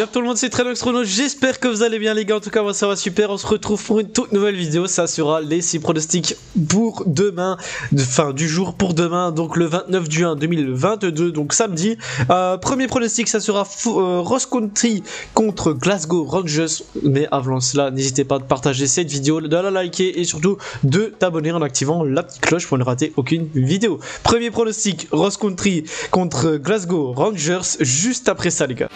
Salut tout le monde, c'est Trenoxtrono, j'espère que vous allez bien les gars, en tout cas moi ça va super, on se retrouve pour une toute nouvelle vidéo, ça sera les 6 pronostics pour demain, du jour pour demain, donc le 29 juin 2022, donc samedi. Premier pronostic, ça sera Ross County contre Glasgow Rangers, mais avant cela, n'hésitez pas à partager cette vidéo, de la liker et surtout de t'abonner en activant la petite cloche pour ne rater aucune vidéo. Premier pronostic, Ross County contre Glasgow Rangers, juste après ça les gars.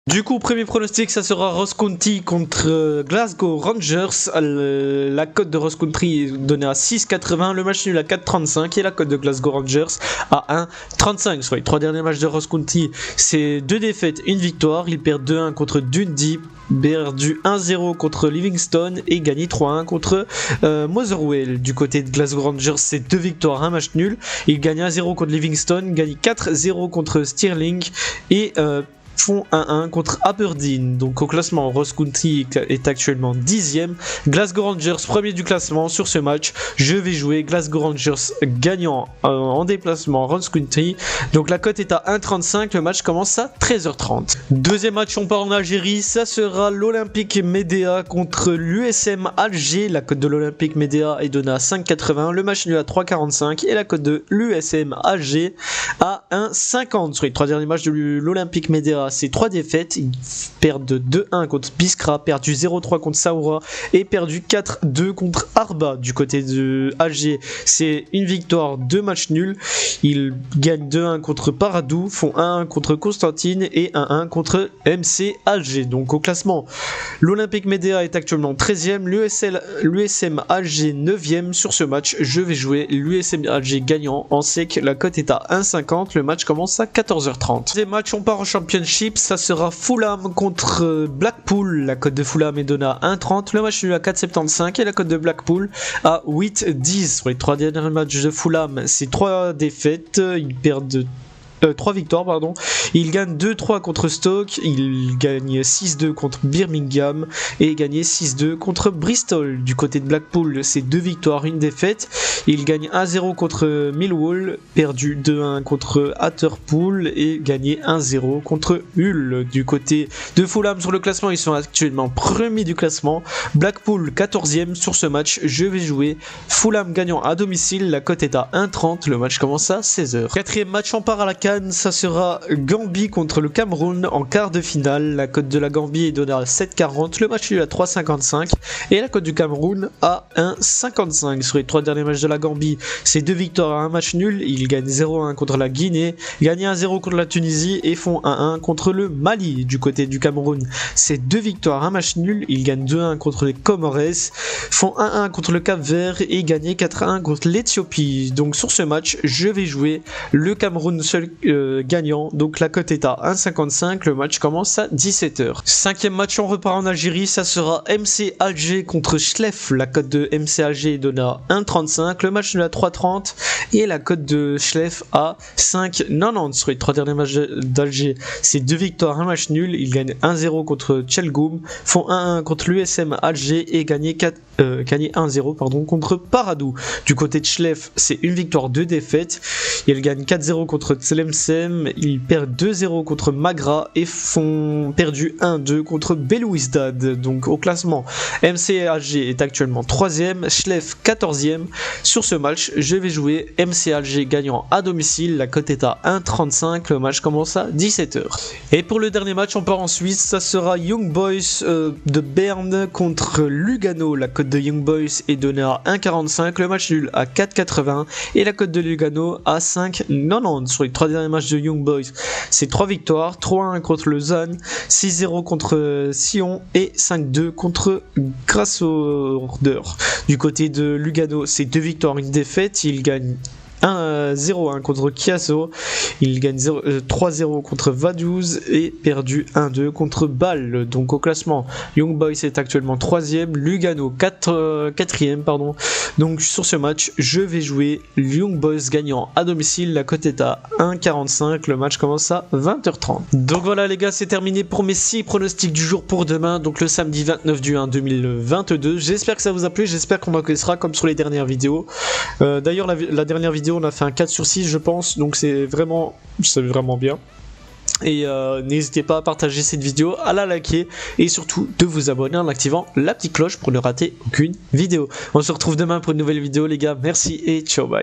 Du coup, premier pronostic, ça sera Ross County contre Glasgow Rangers. La cote de Ross County est donnée à 6,80, le match nul à 4,35 et la cote de Glasgow Rangers à 1,35. Sur les 3 derniers matchs de Ross County, c'est 2 défaites, 1 victoire. Ils perdent 2-1 contre Dundee, perdu 1-0 contre Livingston et gagné 3-1 contre Motherwell. Du côté de Glasgow Rangers, c'est 2 victoires, 1 match nul. Ils gagnent 1-0 contre Livingston, gagnent 4-0 contre Stirling et font 1-1 contre Aberdeen. Donc au classement, Ross County est actuellement 10ème, Glasgow Rangers premier du classement. Sur ce match, je vais jouer Glasgow Rangers gagnant en déplacement Ross County. Donc la cote est à 1,35, le match commence à 13h30. Deuxième match, on part en Algérie, ça sera l'Olympique Médéa contre l'USM Alger. La cote de l'Olympique Médéa est donnée à 5,80, le match nul à 3,45 et la cote de l'USM Alger à 1,50. Sur les 3 derniers matchs de l'Olympique Médéa, c'est 3 défaites, ils perdent 2-1 contre Biskra, perdu 0-3 contre Saoura et perdu 4-2 contre Arba. Du côté de Alger, c'est 1 victoire, 2 matchs nuls, ils gagnent 2-1 contre Paradou, font 1-1 contre Constantine et 1-1 contre MC Alger. Donc au classement, l'Olympique Médéa est actuellement 13ème, l'USM Alger 9ème. Sur ce match, je vais jouer l'USM Alger gagnant en sec, la cote est à 1,50, le match commence à 14h30. Deuxième match, on part en Championship, ça sera Fulham contre Blackpool. La cote de Fulham est donnée à 1,30, le match nul à 4,75 et la cote de Blackpool à 8,10. Sur les 3 derniers matchs de Fulham, c'est 3 défaites, ils perdent 3 victoires pardon. Il gagne 2-3 contre Stoke, il gagne 6-2 contre Birmingham et gagné 6-2 contre Bristol. Du côté de Blackpool, c'est 2 victoires, 1 défaite. Il gagne 1-0 contre Millwall, perdu 2-1 contre Hartlepool et gagné 1-0 contre Hull. Du côté de Fulham, sur le classement, ils sont actuellement premiers du classement. Blackpool 14ème. Sur ce match, je vais jouer Fulham gagnant à domicile, la cote est à 1,30, le match commence à 16h. Quatrième match, on part à la CAN, ça sera Gambie contre le Cameroun en quart de finale. La cote de la Gambie est donnée à 7,40, le match nul à 3,55 et la cote du Cameroun à 1,55. Sur les 3 derniers matchs de la Gambie, c'est 2 victoires à 1 match nul. Ils gagnent 0-1 contre la Guinée, gagnent 1-0 contre la Tunisie et font 1-1 contre le Mali. Du côté du Cameroun, c'est 2 victoires, 1 match nul. Ils gagnent 2-1 contre les Comores, font 1-1 contre le Cap-Vert et gagnent 4-1 contre l'Éthiopie. Donc sur ce match, je vais jouer le Cameroun seul gagnant, donc la cote est à 1,55, le match commence à 17h. Cinquième match, on repart en Algérie, ça sera MC Alger contre Chlef. La cote de MC Alger est donnée à 1,35, le match nul à 3,30 et la cote de Chlef à 5,90. Sur les 3 derniers matchs d'Alger, c'est 2 victoires, 1 match nul. Ils gagnent 1-0 contre Tchelgoum, font 1-1 contre l'USM Alger et gagné 1-0 contre Paradou. Du côté de Chlef, c'est 1 victoire, 2 défaites. Ils gagnent 4-0 contre Tlemcen, ils perdent 2-0 contre Magra et font perdu 1-2 contre Belouizdad. Donc au classement, MC Alger est actuellement 3ème, Chlef 14ème. Sur ce match, je vais jouer MC Alger gagnant à domicile, la cote est à 1,35, le match commence à 17h. Et pour le dernier match, on part en Suisse, ça sera Young Boys de Berne contre Lugano. La cote de Young Boys est donnée à 1,45, le match nul à 4,80 et la cote de Lugano à 5,90. Sur les 3 derniers matchs de Young Boys, c'est 3 victoires, 3-1 contre Lausanne, 6-0 contre Sion et 5-2 contre Grasshopper. Du côté de Lugano, c'est 2 victoires, 1 défaite. Ils gagnent 0-1 contre Chiasso. Il gagne 3-0 contre Vaduz et perdu 1-2 contre Bâle. Donc au classement, Young Boys est actuellement 3ème, Lugano 4ème. Donc sur ce match, je vais jouer Young Boys gagnant à domicile. La cote est à 1,45. Le match commence à 20h30. Donc voilà les gars, c'est terminé pour mes 6 pronostics du jour pour demain. Donc le samedi 29 du 1 2022. J'espère que ça vous a plu, j'espère qu'on encaissera comme sur les dernières vidéos. D'ailleurs la dernière vidéo on a fait un 4 sur 6 je pense, donc c'est vraiment bien. Et n'hésitez pas à partager cette vidéo, à la liker et surtout de vous abonner en activant la petite cloche pour ne rater aucune vidéo. On se retrouve demain pour une nouvelle vidéo les gars, merci et ciao bye.